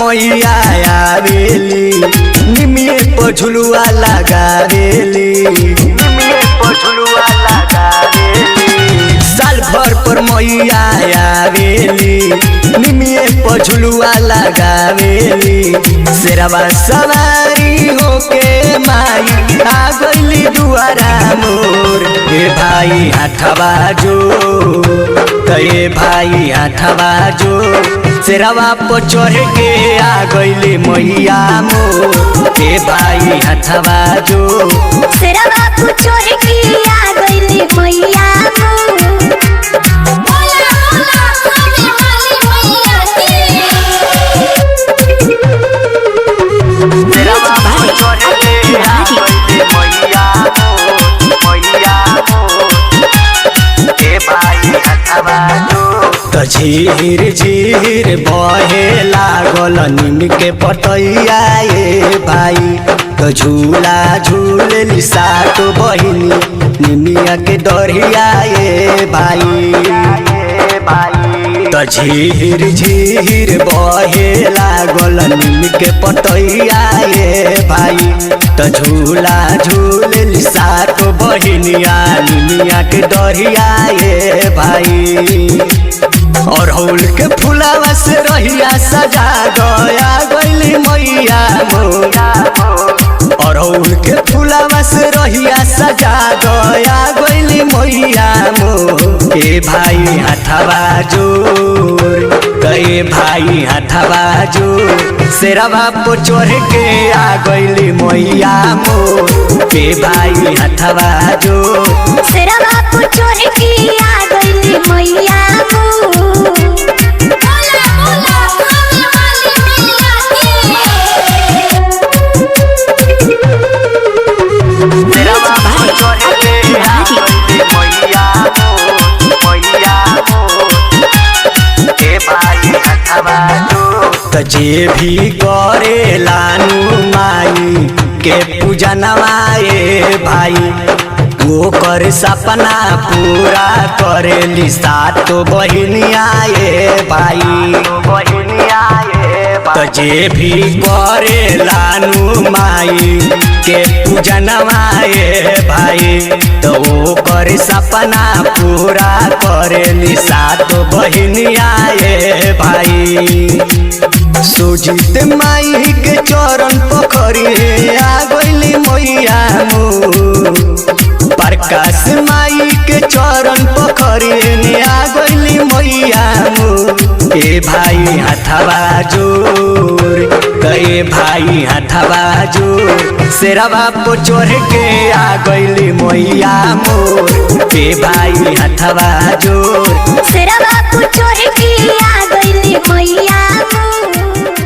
मैया आवेली निमिये पर झुलुआ लगावेली साल भर पर मैया आवेली निमिये पर झुलुआ लगावेली शेरवा सवारी होके माई आ गइली दुआरा मोर ए भाई हाथवा जो ए भाई हाथवा जो शेरवा पर चढ़ के आ गइली मैया मोर ए भाई हाथवा जो शेरवा पर चढ़ के आ गइली मैया मोर बोला बोला खाने वाली मैया की शेरवा पर चढ़ के आ गइली मैया मोर ए भाई हाथवा जो झीर झीर बहे लागल नीम के पतैया ए भाई तो झूला झूलली सात बहिनी निमिया के दरिया ए भाई तो झीर झीर बहे लागल नीम के पतैया ए भाई तो झूला झूलली सात बहिनिया निमिया के दरिया ए भाई और हौल के फुलावा से रहिया सजा गया गइली मैया मोरा और हौल के फुलावा से रहिया सजा गया गइली मैया मोर ए भाई हाथवा जोर कहे भाई हाथवा जोर शेरवा पर चढ़ के आ गइली मैया मोर ए भाई हाथवा जोर शेरवा पर चढ़ के आ गइली मैया मोर बोला बोला खाने वाली मैया की शेरवा पर चढ़ के आ गइली मैया मोर ए भाई हाथवा जोर जे भी करे लानू माई के पूजा नवाए भाई वो कर सपना पूरा करेली सात बहिनिया ए भाई तो जे भी करे लानू माई के पूजा नवाए भाई तो वो कर सपना पूरा करेली सात बहिनिया ए भाई सुजीत माई के चरण पखरी आ गइली मैया मोर प्रकाश माई के चरण पखरी आ गइली मैया मोर ए भाई हाथवा जोर कहे भाई हाथवा जोर शेरवा पर चढ़ के आ गइली मैया मोर ए भाई हाथवा जोर शेरवा पर चढ़ के आ गइली मैया मोर।